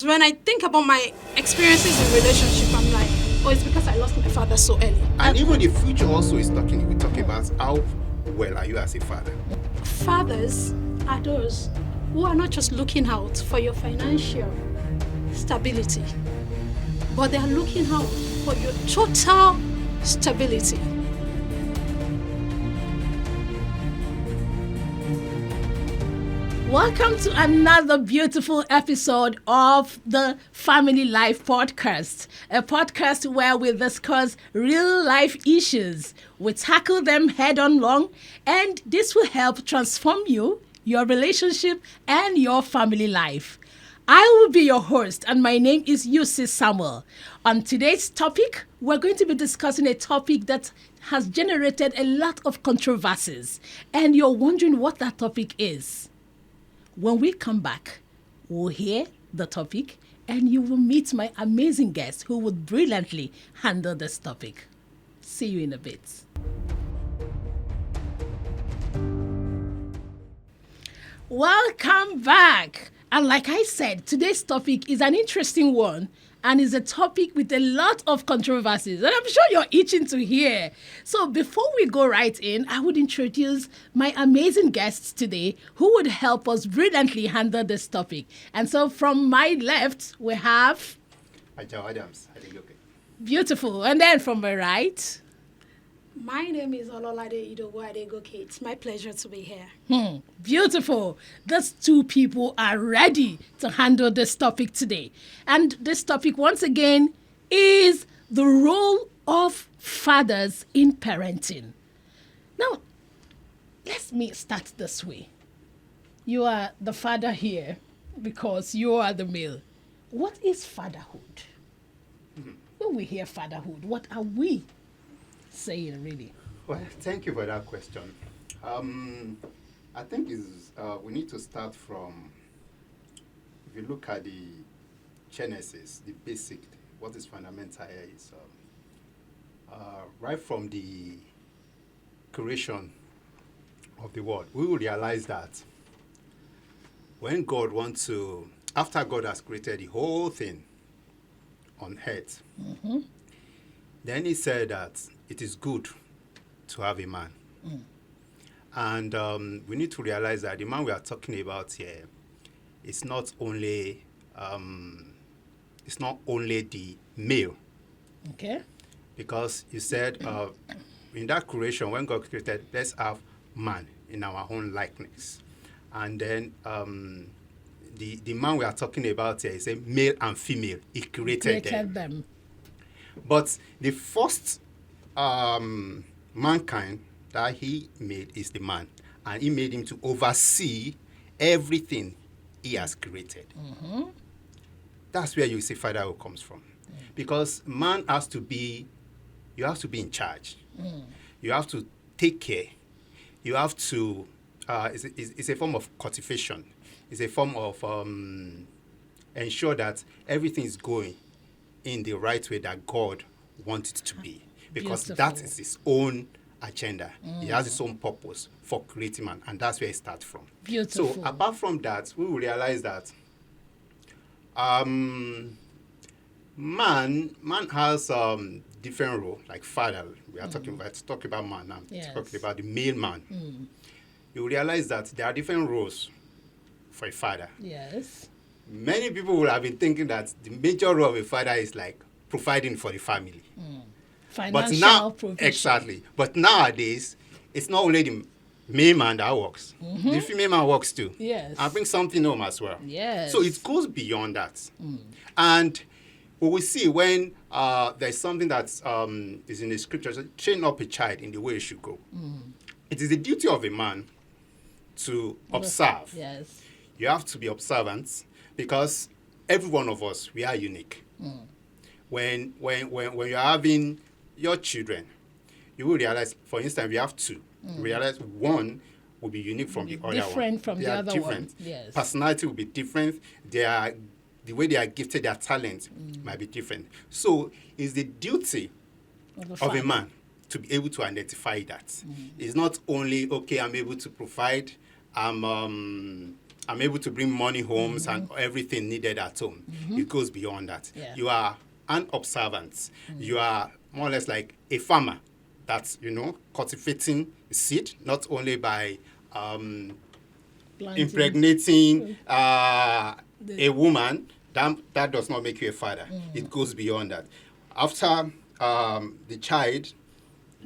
When I think about my experiences in relationship, I'm like, oh, it's because I lost my father so early. And even the future also is talking. We talk about how well are you as a father. Fathers are those who are not just looking out for your financial stability, but they are looking out for your total stability. Welcome to another beautiful episode of the Family Life Podcast, a podcast where we discuss real life issues. We tackle them head on, and this will help transform you, your relationship, and your family life. I will be your host, and my name is Yusi Samuel. On today's topic, we're going to be discussing a topic that has generated a lot of controversies, and you're wondering what that topic is. When we come back, we'll hear the topic and you will meet my amazing guest who will brilliantly handle this topic. See you in a bit. Welcome back. And like I said, today's topic is an interesting one and is a topic with a lot of controversies. And I'm sure you're itching to hear. So before we go right in, I would introduce my amazing guests today who would help us brilliantly handle this topic. And so from my left, we have... Adams, Adegoke. Beautiful. And then from my right... My name is Ololade Adegoke. It's my pleasure to be here. Beautiful. These two people are ready to handle this topic today. And this topic, once again, is the role of fathers in parenting. Now, let me start this way. You are the father here because you are the male. What is fatherhood? When we hear fatherhood, what are we saying, really? Well, thank you for that question. I think we need to start from, if you look at the genesis, the basic, what is fundamental here is right from the creation of the world, we will realize that when God wants to, after God has created the whole thing on earth, then he said that it is good to have a man. And we need to realize that the man we are talking about here is not only the male. Okay. Because you said in that creation, when God created, let's have man in our own likeness. And then the man we are talking about here is a male and female. He created them. But the first mankind that he made is the man. And he made him to oversee everything he has created. That's where you see fatherhood comes from. Because man has to be, you have to be in charge. You have to take care. You have to, it's a form of cultivation. It's a form of ensure that everything is going in the right way that God wants it to be. Because that is his own agenda. He has his own purpose for creating man, and that's where it starts from. Beautiful. So apart from that, we will realize that man has different role, like father. We are talking about man now. Yes. Talking about the male man. You will realize that there are different roles for a father. Yes. Many people will have been thinking that the major role of a father is like providing for the family. Financial provision. Exactly. But nowadays, it's not only the male man that works. The female man works too. Yes. And brings something home as well. Yes. So it goes beyond that. And we will see when there's something that is in the scriptures, train up a child in the way he should go. It is the duty of a man to observe. Yes. You have to be observant because every one of us, we are unique. When you're having your children, you will realize, for instance, we have two. Realize one will be unique from the other one. Different from the other different. one. Yes. Personality will be different. The way they are gifted, their talent might be different. So it's the duty of a man to be able to identify that. It's not only, okay, I'm able to provide, I'm I'm able to bring money homes and everything needed at home. It goes beyond that. Yeah. You are an observant. You are more or less like a farmer that's, cultivating seed, not only by impregnating a woman. That does not make you a father. It goes beyond that. After the child,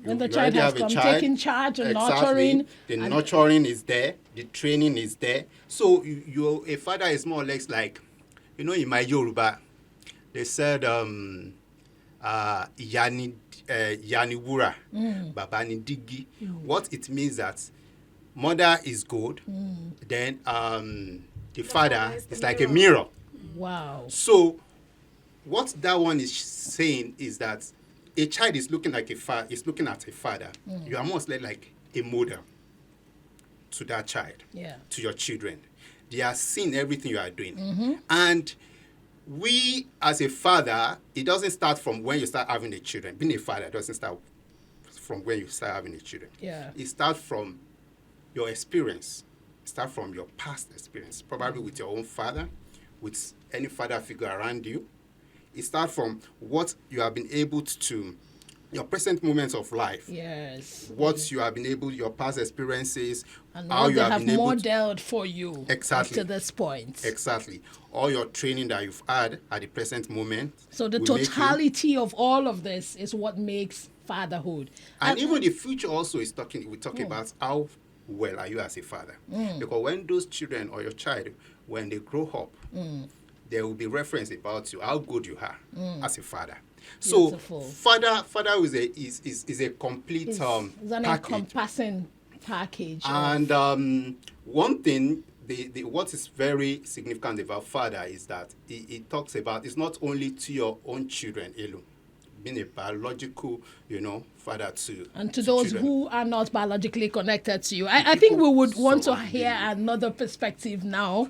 when the you child already has have a come, child, taking charge and exactly. nurturing. The nurturing is there. The training is there. So a father is more or less like, in my Yoruba, they said, Yaniwura, Baba ni Digi. What it means that mother is good, then the father is like a mirror. Wow. So what that one is saying is that a child is looking like is looking at a father. You are most like a model to that child, to your children. They are seeing everything you are doing. And we, as a father, it doesn't start from when you start having the children. Being a father doesn't start from when you start having the children. Yeah. It starts from your experience. It starts from your past experience, probably with your own father, with any father figure around you. It starts from what you have been able to, your present moments of life. Yes. What you have been able, your past experiences, And how what you they have have been able modeled for you Exactly. up to this point. Exactly. All your training that you've had at the present moment. So the will make you- totality of all of this is what makes fatherhood. And even the future also is we talk about how well are you as a father. Because when those children or your child, when they grow up, there will be reference about you, how good you are as a father. So Beautiful. father is a complete It's an package. encompassing package. And one thing, what is very significant about father is that it talks about, it's not only to your own children alone, being a biological, father to and to those children. who are not biologically connected to you. I think we would want to hear another perspective now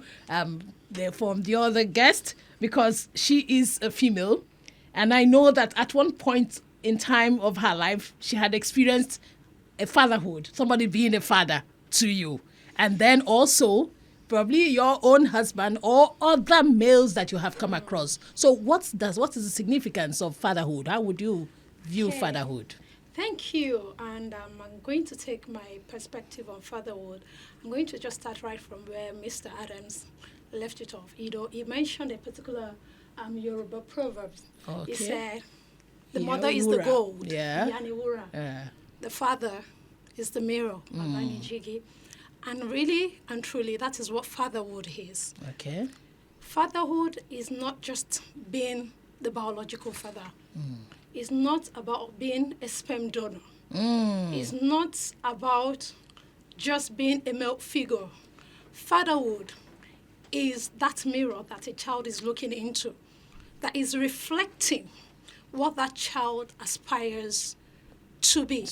from the other guest, because she is a female. And I know that at one point in time of her life, she had experienced a fatherhood, somebody being a father to you. And then also, probably your own husband or other males that you have come across. So what is the significance of fatherhood? How would you view fatherhood? Thank you. And I'm going to take my perspective on fatherhood. I'm going to just start right from where Mr. Adams left it off. He mentioned a particular Yoruba proverb. Okay. He said, the mother is the gold, Yeah. Yaniwura. The father is the mirror, Babani Jigi. And really and truly, that is what fatherhood is. Okay. Fatherhood is not just being the biological father. It's not about being a sperm donor. It's not about just being a male figure. Fatherhood is that mirror that a child is looking into, that is reflecting what that child aspires to be.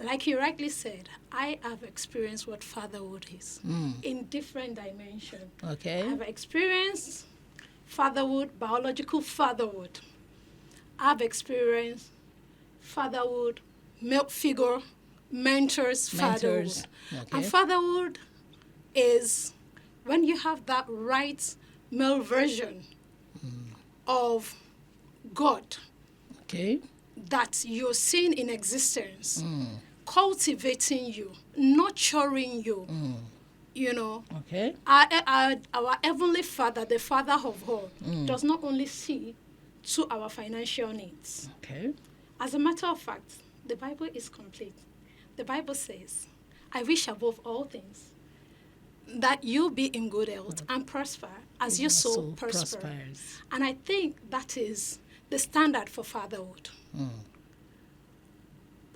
Like you rightly said, I have experienced what fatherhood is in different dimensions. Okay. I've experienced fatherhood, biological fatherhood. I've experienced fatherhood, male figure, mentors, fatherhood. Okay. And fatherhood is when you have that right male version of God Okay. that you're seeing in existence, cultivating you, nurturing you, Okay. Our Heavenly Father, the Father of all, does not only see to our financial needs. Okay. As a matter of fact, the Bible is complete. The Bible says, I wish above all things that you be in good health and prosper as your soul prospers. And I think that is the standard for fatherhood.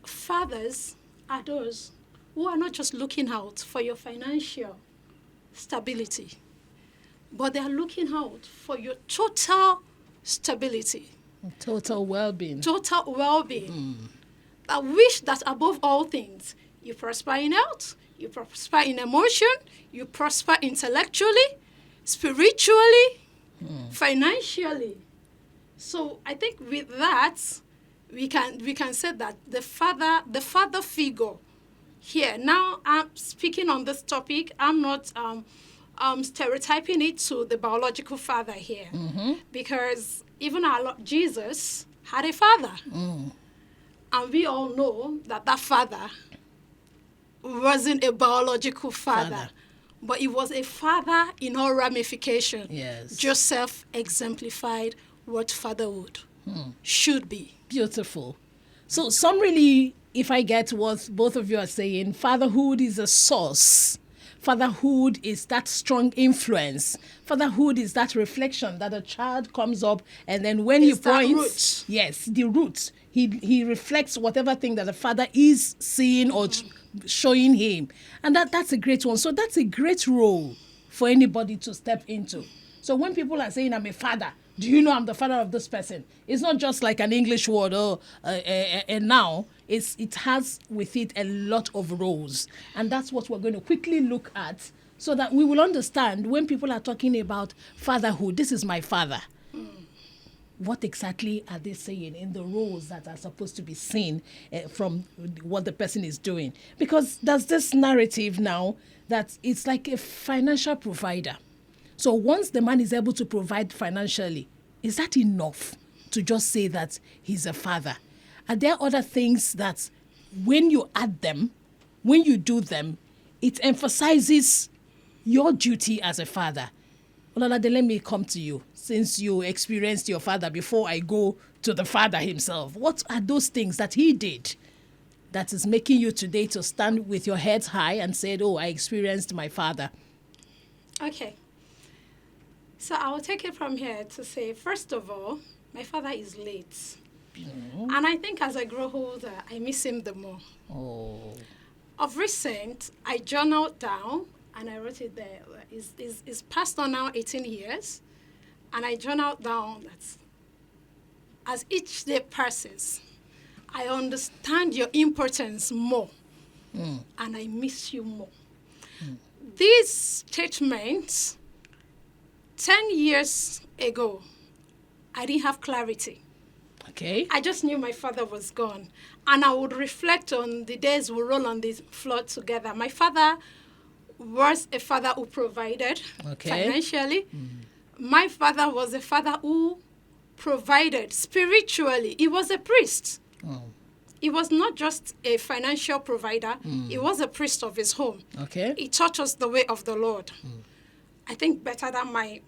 Fathers are those who are not just looking out for your financial stability, but they are looking out for your total stability. Total well-being. Total well-being. I wish that above all things, you prosper in health, you prosper in emotion, you prosper intellectually, spiritually, financially. So I think with that, we can say that the father figure here. Now, I'm speaking on this topic. I'm not stereotyping it to the biological father here, because even our Lord Jesus had a father. And we all know that that father wasn't a biological father. But he was a father in all ramification. Yes. Joseph exemplified what fatherhood should be. Beautiful. So summarily, if I get what both of you are saying, fatherhood is a source. Fatherhood is that strong influence. Fatherhood is that reflection that a child comes up, and then when he points, yes, the root. He reflects whatever thing that the father is seeing or showing him. And that's a great one. So that's a great role for anybody to step into. So when people are saying, I'm a father, do you know I'm the father of this person? It's not just like an English word or a noun. It has with it a lot of roles. And that's what we're going to quickly look at so that we will understand when people are talking about fatherhood, this is my father. What exactly are they saying in the roles that are supposed to be seen from what the person is doing? Because there's this narrative now that it's like a financial provider. So once the man is able to provide financially, is that enough to just say that he's a father? Are there other things that when you add them, when you do them, it emphasizes your duty as a father? Ololade, let me come to you. Since you experienced your father before I go to the father himself, what are those things that he did that is making you today to stand with your heads high and said, I experienced my father? Okay. So I will take it from here to say, first of all, my father is late. And I think as I grow older, I miss him the more. Of recent, I journaled down and I wrote it there. It's passed on now 18 years. And I journaled down that as each day passes, I understand your importance more. And I miss you more. These statements, 10 years ago, I didn't have clarity. Okay. I just knew my father was gone. And I would reflect on the days we roll on the floor together. My father was a father who provided financially. My father was a father who provided spiritually. He was a priest. He was not just a financial provider. He was a priest of his home. Okay. He taught us the way of the Lord. I think better than my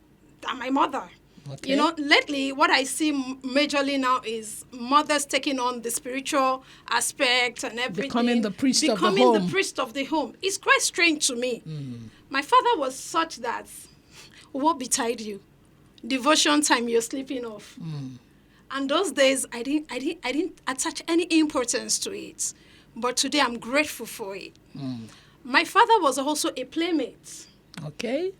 mother. Okay. You know, lately what I see majorly now is mothers taking on the spiritual aspect and everything. Becoming the priest of the home. Becoming the priest of the home. It's quite strange to me. My father was such that, what betide you? Devotion time, you're sleeping off. And those days, I didn't attach any importance to it. But today, I'm grateful for it. My father was also a playmate. Okay.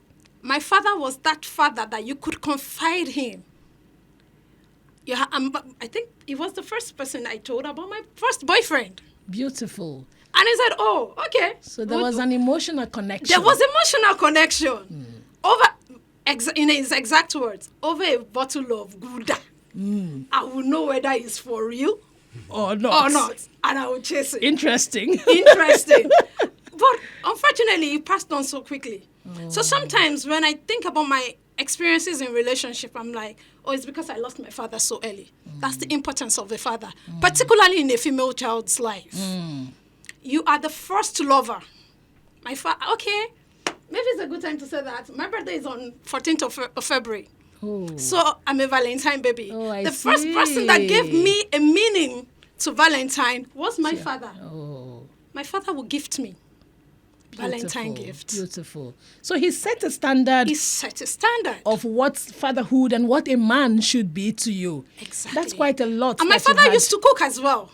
My father was that father that you could confide in. I think he was the first person I told about my first boyfriend. Beautiful. And he said, okay. So there was an emotional connection. There was emotional connection. In his exact words, over a bottle of Gouda. I will know whether it's for real or not. And I will chase it. Interesting. But unfortunately, he passed on so quickly. So sometimes when I think about my experiences in relationship, I'm like, it's because I lost my father so early. That's the importance of the father, particularly in a female child's life. You are the first lover. My father, okay, maybe it's a good time to say that. My birthday is on 14th of February. So I'm a Valentine baby. The first person that gave me a meaning to Valentine was my father. My father would gift me Valentine gifts. Beautiful. So he set a standard. Of what fatherhood and what a man should be to you. Exactly. That's quite a lot. And my father used to cook as well.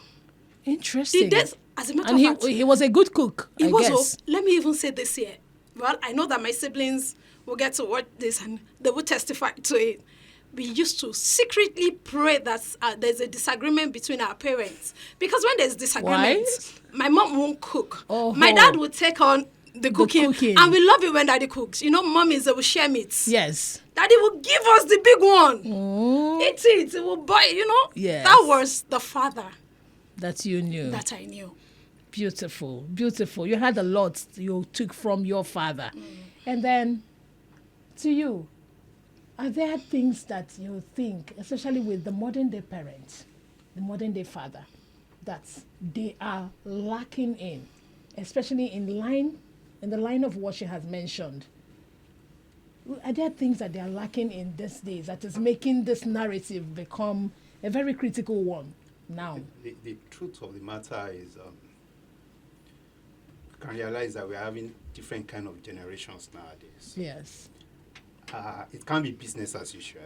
Interesting. As a matter of fact, he was a good cook, I guess. Let me even say this here. Well, I know that my siblings will get to watch this and they will testify to it. We used to secretly pray that there's a disagreement between our parents. Because when there's disagreements, my mom won't cook. My dad would take on the cooking. And we love it when daddy cooks. You know, mommies, they will share meats. Yes. Daddy will give us the big one. Eat it. It will boil, you know. Yes. That was the father. That you knew. That I knew. Beautiful, beautiful. You had a lot you took from your father. And then, to you, are there things that you think, especially with the modern day parents, the modern day father, that they are lacking in, especially in the line of what she has mentioned? Are there things that they are lacking in these days that is making this narrative become a very critical one now? The truth of the matter is, you can realize that we're having different kind of generations nowadays. Yes. It can't be business as usual.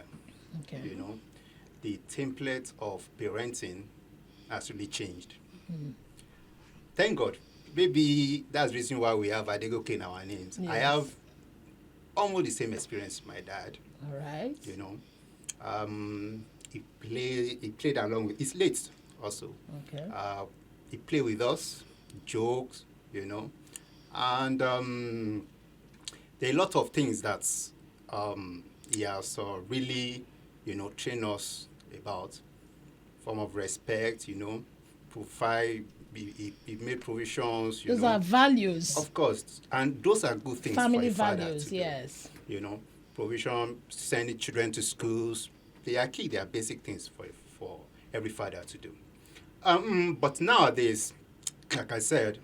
Okay. You know, the template of parenting has really changed. Thank God. Maybe that's the reason why we have Adegoke in our names. Yes. I have almost the same experience with my dad. All right. You know, he played along with. He's late also. Okay. He played with us, jokes, you know, and there are a lot of things that he has really, you know, trained us about. Form of respect, you know, provide. He made provisions. Those are values. Of course, and those are good things. Family for a father values, to do. yes. You know, provision, sending children to schools. They are key. They are basic things for every father to do. But nowadays, like I said,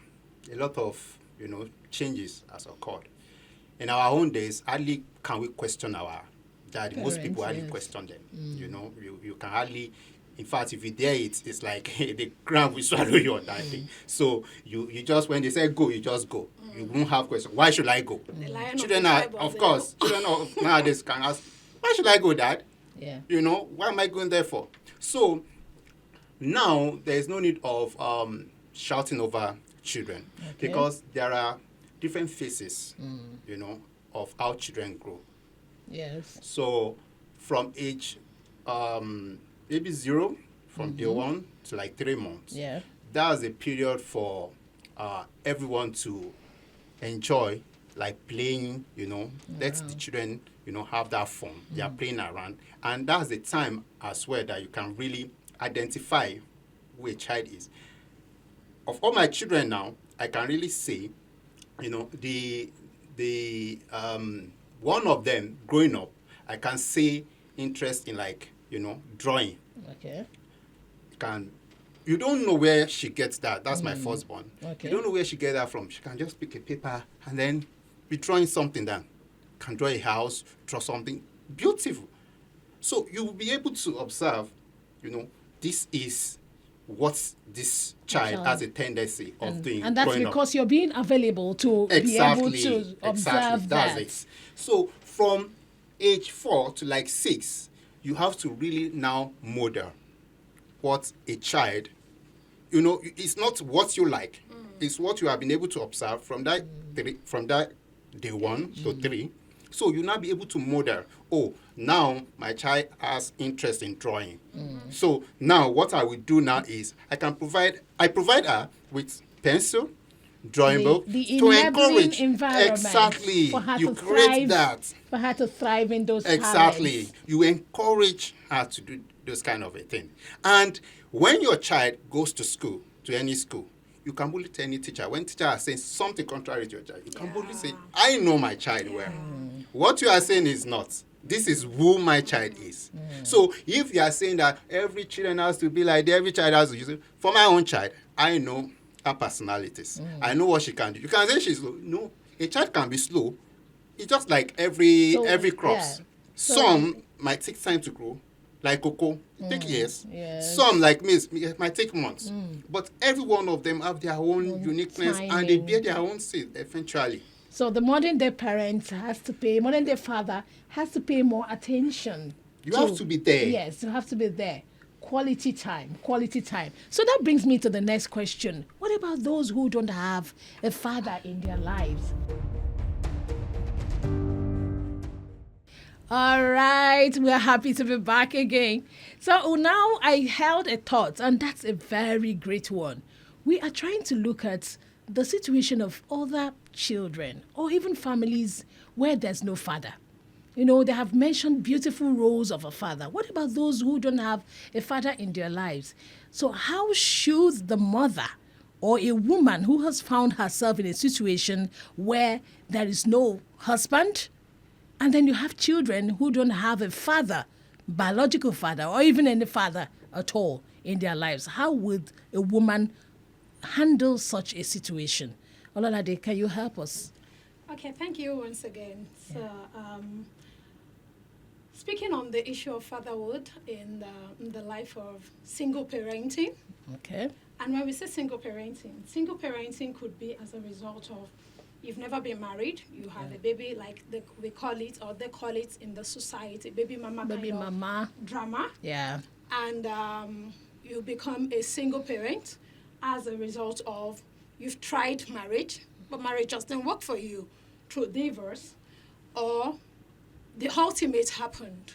a lot of, you know, changes has occurred. In our own days, hardly can we question our dad. Most people hardly yes. question them. You know, you can hardly. In fact, if you dare it, it's like the ground will swallow you on that day. So you just, when they say go, you just go. You won't have questions. Why should I go? Children are, of course, children of nowadays can ask, why should I go, Dad? Yeah. You know, what am I going there for? So now there is no need of shouting over children, because there are different phases, you know, of how children grow. Yes. So from age maybe 0 from day 1 to like 3 months. Yeah. That's a period for everyone to enjoy, like playing, you know. Let the children, you know, have that fun. They are playing around. And that's the time as well that you can really identify who a child is. Of all my children now, I can really say, you know, the one of them growing up, I can see interest in, like, you know, drawing. Okay. You don't know where she gets that. That's my firstborn. Okay. You don't know where she gets that from. She can just pick a paper and then be drawing something down. Can draw a house, draw something beautiful. So you will be able to observe, you know, this is what this child has a tendency of doing. And that's because you're being available to be able to observe that. That's it. So from age 4 to like 6, you have to really now model what a child, you know, it's not what you like. It's what you have been able to observe from that day 1 to 3. So you now be able to model, oh, now my child has interest in drawing. So now what I will do now is I provide her with pencil, drawing book to encourage. Environment Exactly. for her You to create thrive, that. for her to thrive in those Exactly. talents. You encourage her to do this kind of a thing. And when your child goes to school, to any school, you can boldly tell any teacher, when teacher are saying something contrary to your child, you can boldly say, I know my child well. What you are saying is not. This is who my child is. So if you are saying that every child has to be like that, every child has to use it, for my own child, I know her personalities. I know what she can do. You can say she's slow. No, a child can be slow. It's just like every crops. Yeah. Some might take time to grow, like cocoa, take years. Yes. Some, like maize, might take months. But every one of them have their own uniqueness, and they bear their own seed eventually. So the modern day modern day father has to pay more attention. You have to be there. Yes, you have to be there. Quality time. So that brings me to the next question. What about those who don't have a father in their lives? All right, we're happy to be back again. So now I held a thought, and that's a very great one. We are trying to look at the situation of other children or even families where there's no father. You know, they have mentioned beautiful roles of a father. What about those who don't have a father in their lives? So how should the mother or a woman who has found herself in a situation where there is no husband, and then you have children who don't have a father, biological father, or even any father at all in their lives. How would a woman handle such a situation? Ololade, can you help us? Okay, thank you once again. So, speaking on the issue of fatherhood in the life of single parenting, Okay. and when we say single parenting could be as a result of you've never been married, you have a baby, like we call it, or they call it in the society, baby mama Baby kind mama. of drama, Yeah. and you become a single parent as a result of you've tried marriage, but marriage just didn't work for you through divorce, or the ultimate happened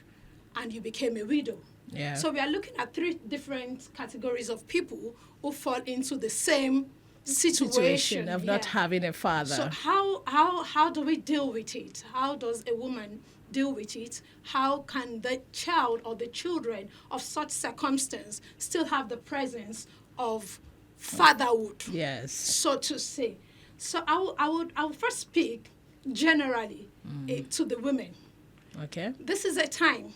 and you became a widow. Yeah. So we are looking at 3 different categories of people who fall into the same situation of not having a father. So how do we deal with it? How does a woman deal with it? How can the child or the children of such circumstance still have the presence of fatherhood? Yes. So to say. So I would first speak generally to the women. Okay. This is a time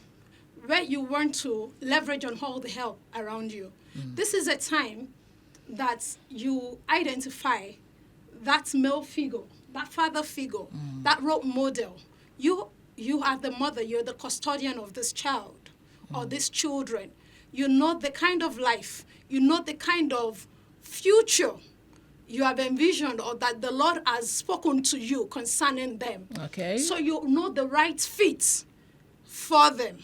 where you want to leverage on all the help around you. This is a time that you identify that male figure, that father figure, that role model. You are the mother, you're the custodian of this child or these children. You know the kind of life, you know the kind of future you have envisioned or that the Lord has spoken to you concerning them. Okay. So you know the right fit for them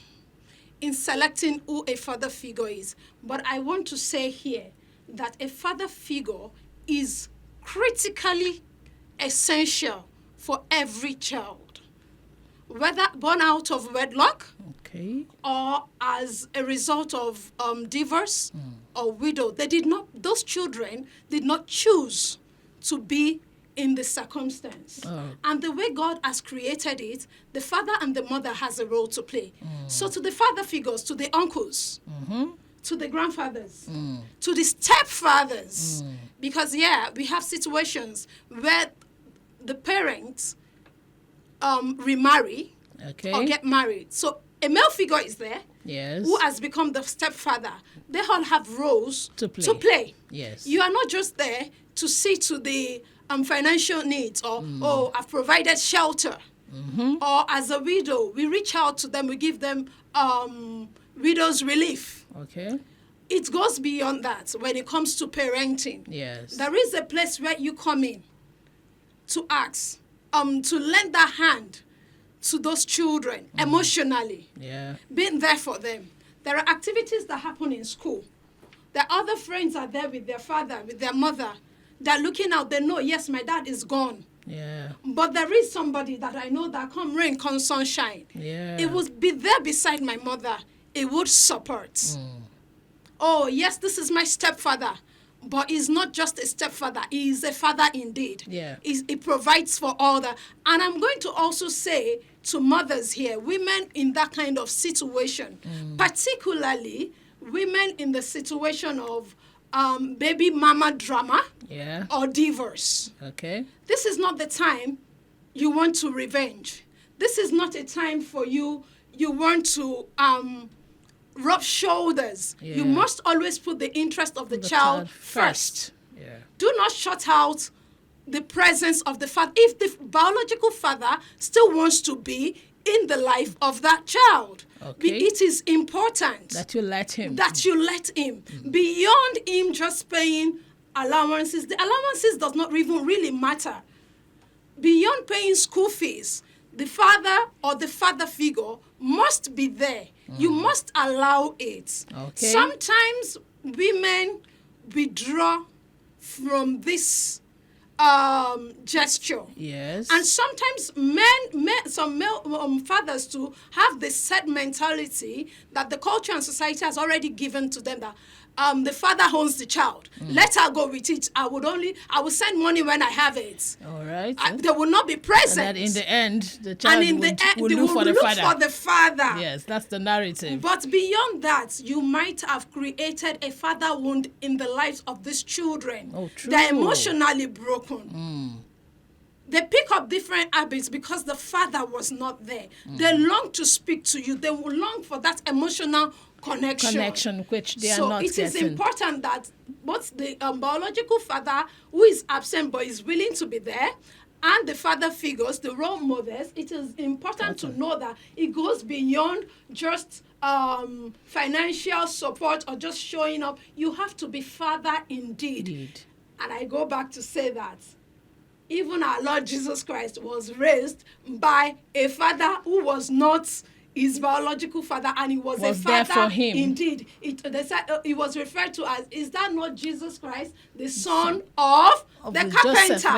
in selecting who a father figure is. But I want to say here that a father figure is critically essential for every child, whether born out of wedlock Okay. or as a result of divorce or widow. Those children did not choose to be in the circumstance. Oh. And the way God has created it, the father and the mother has a role to play. So to the father figures, to the uncles, to the grandfathers, to the stepfathers, because we have situations where the parents remarry Okay. or get married. So a male figure is there Yes. who has become the stepfather. They all have roles To play. Yes. You are not just there to see to the financial needs or I've provided shelter. Or as a widow, we reach out to them, we give them widow's relief. Okay. It goes beyond that when it comes to parenting. Yes. There is a place where you come in to ask, to lend that hand to those children emotionally, Yeah. being there for them. There are activities that happen in school. Their other friends are there with their father, with their mother. They're looking out. They know, yes, my dad is gone. Yeah. But there is somebody that I know that come rain, come sunshine. Yeah. It would be there beside my mother. It would support. Oh, yes, this is my stepfather. But he's not just a stepfather. He is a father indeed. Yeah. He provides for all that. And I'm going to also say to mothers here, women in that kind of situation, particularly women in the situation of baby mama drama Yeah. or divorce. Okay. This is not the time you want to revenge. This is not a time for you want to rub shoulders. Yeah. You must always put the interest of the child first. Yeah. Do not shut out the presence of the father. If the biological father still wants to be in the life of that child, Okay. it is important That you let him. beyond him just paying allowances. The allowances does not even really matter. Beyond paying school fees, the father or the father figure must be there. You must allow it. Okay. Sometimes women withdraw from this gesture. Yes. And sometimes some male fathers too have the set mentality that the culture and society has already given to them that the father owns the child. Let her go with it. I will send money when I have it. All right. They will not be present. And that in the end, the child will they look for the father. Yes, that's the narrative. But beyond that, you might have created a father wound in the lives of these children. Oh, true. They're emotionally broken. They pick up different habits because the father was not there. They long to speak to you. They will long for that emotional connection which they are not getting. So it is important that both the biological father, who is absent but is willing to be there, and the father figures, the role models, it is important to know that it goes beyond just financial support or just showing up. You have to be father indeed. And I go back to say that even our Lord Jesus Christ was raised by a father who was not his biological father, and he was a father there for him. Indeed. They said he was referred to as, is that not Jesus Christ, the son of the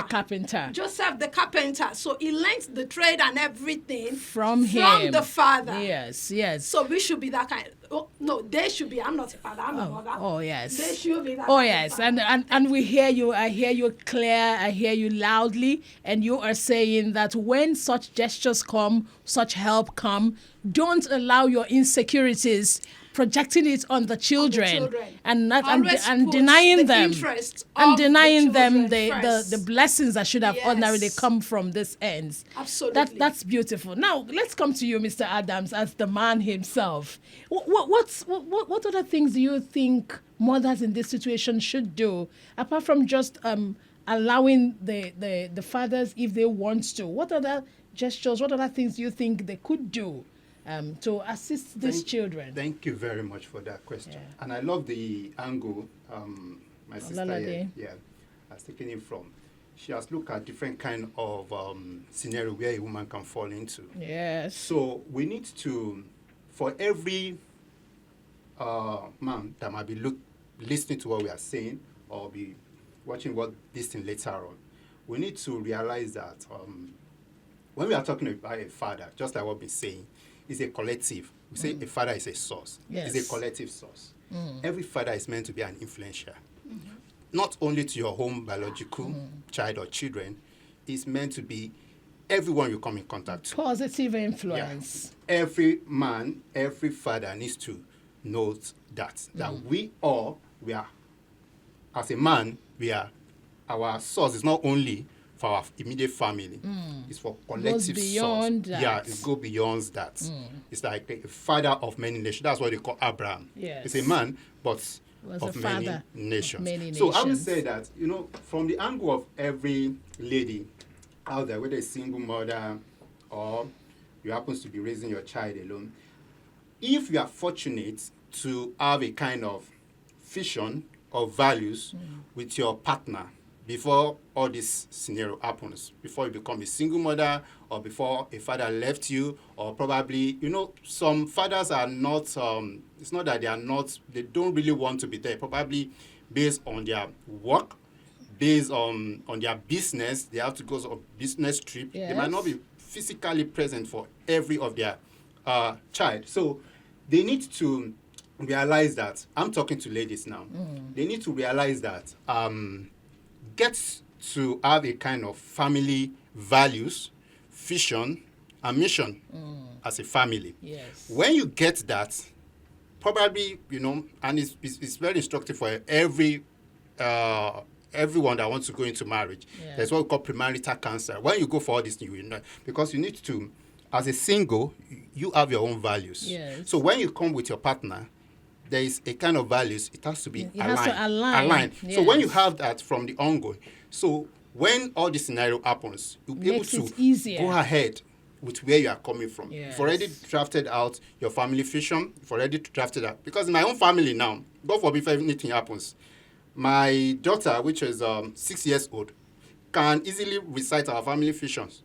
carpenter? Joseph the carpenter. So he learned the trade and everything from the father. Yes. So we should be that kind. Oh, no, they should be. I'm not a father. I'm a mother. Oh, yes. They should be that Oh, kind yes. of father. And we hear you. I hear you clear. I hear you loudly. And you are saying that when such gestures come, such help come, don't allow your insecurities projecting it on the children, and denying them the blessings that should have ordinarily come from this ends. Absolutely. That's beautiful. Now let's come to you, Mr. Adams, as the man himself. What other things do you think mothers in this situation should do, apart from just allowing the fathers, if they want to? What other gestures, what other things do you think they could do to assist these children? Thank you very much for that question. And I love the angle my sister Ololade has taken it from. She has looked at different kind of scenario where a woman can fall into. Yes. So we need to, for every man that might be listening to what we are saying or be watching what this thing later on, we need to realize that when we are talking about a father, just like what we've been saying, it's a collective. We say a father is a source. Yes. It's a collective source. Every father is meant to be an influencer. Not only to your home biological child or children, it's meant to be everyone you come in contact with. Positive influence. Yeah. Every man, every father needs to note that we are, as a man, our source is not only for our immediate family, it's for collective beyond source. that. Yeah, it goes beyond that. It's like a father of many nations. That's what they call Abraham. Yes. He's a man, but of many nations. So I would say that, from the angle of every lady out there, whether a single mother or you happen to be raising your child alone, if you are fortunate to have a kind of vision or values with your partner before all this scenario happens, before you become a single mother or before a father left you, or probably, some fathers are not, it's not that they don't really want to be there, probably based on their work, based on their business, they have to go on a business trip. Yes. They might not be physically present for every of their child. So they need to realize that, I'm talking to ladies now, they need to realize that get to have a kind of family values, vision, and mission as a family. Yes. When you get that, probably, and it's very instructive for everyone that wants to go into marriage. Yeah. There's what we call premarital counselor. When you go for all this, because you need to, as a single, you have your own values. Yes. So when you come with your partner, there is a kind of values, it has to be aligned. Has to align. Yes. So when you have that from the ongoing, so when all this scenario happens, you'll be able to go ahead with where you are coming from. Yes. You've already drafted out your family vision. You've already drafted out. Because in my own family now, God forbid if anything happens, my daughter, which is 6 years old, can easily recite our family visions,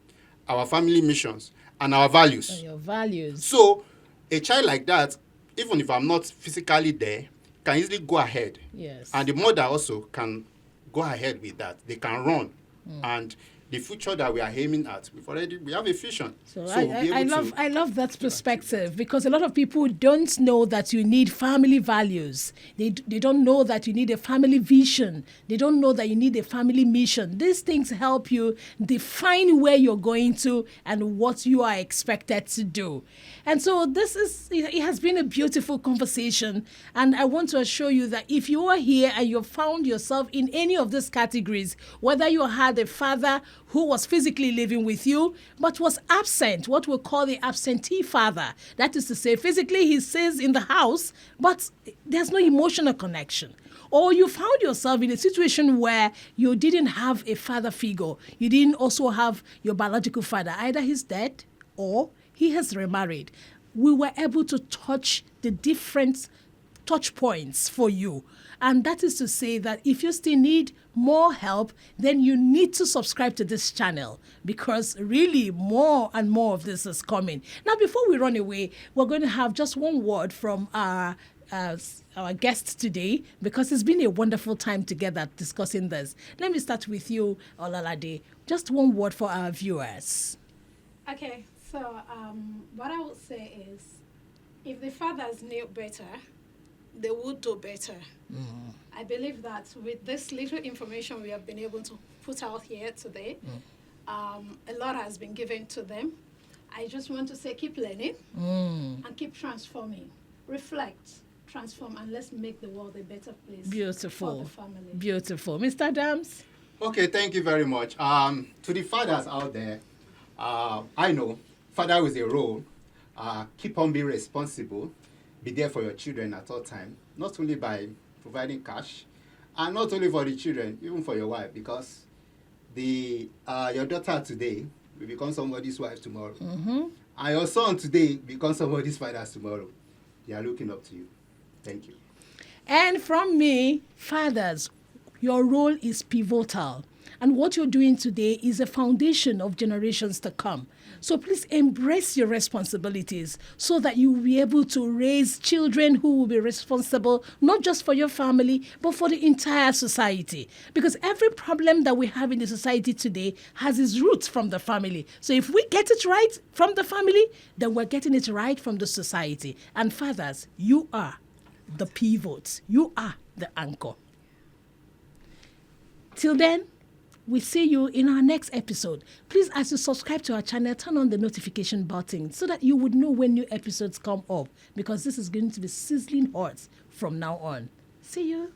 our family missions, and our values. And your values. So a child like that, even if I'm not physically there, can easily go ahead. Yes. And the mother also can go ahead with that. They can run. And the future that we are aiming at, we have a vision. So we'll be able to- I love that perspective, because a lot of people don't know that you need family values. They don't know that you need a family vision. They don't know that you need a family mission. These things help you define where you're going to and what you are expected to do. And so it has been a beautiful conversation. And I want to assure you that if you are here and you've found yourself in any of these categories, whether you had a father who was physically living with you but was absent, what we call the absentee father. That is to say, physically he stays in the house, but there's no emotional connection. Or you found yourself in a situation where you didn't have a father figure. You didn't also have your biological father. Either he's dead or he has remarried. We were able to touch the different touch points for you. And that is to say that if you still need more help, then you need to subscribe to this channel, because really more and more of this is coming. Now, before we run away, we're going to have just one word from our guest today, because it's been a wonderful time together discussing this. Let me start with you, Ololade. Just one word for our viewers. Okay, so what I would say is, if the fathers knew better, they would do better. I believe that with this little information we have been able to put out here today, a lot has been given to them. I just want to say, keep learning and keep transforming. Reflect, transform, and let's make the world a better place. Beautiful. For the family. Beautiful. Mr. Dams? Okay, thank you very much. To the fathers out there, I know father is a role. Keep on being responsible. Be there for your children at all time, not only by providing cash, and not only for the children, even for your wife, because your daughter today will become somebody's wife tomorrow. And your son today becomes somebody's father tomorrow. They are looking up to you. Thank you. And from me, fathers, your role is pivotal. And what you're doing today is a foundation of generations to come. So please embrace your responsibilities so that you will be able to raise children who will be responsible, not just for your family, but for the entire society. Because every problem that we have in the society today has its roots from the family. So if we get it right from the family, then we're getting it right from the society. And fathers, you are the pivot. You are the anchor. Till then, we see you in our next episode. Please, as you subscribe to our channel, turn on the notification button so that you would know when new episodes come up, because this is going to be sizzling hot from now on. See you.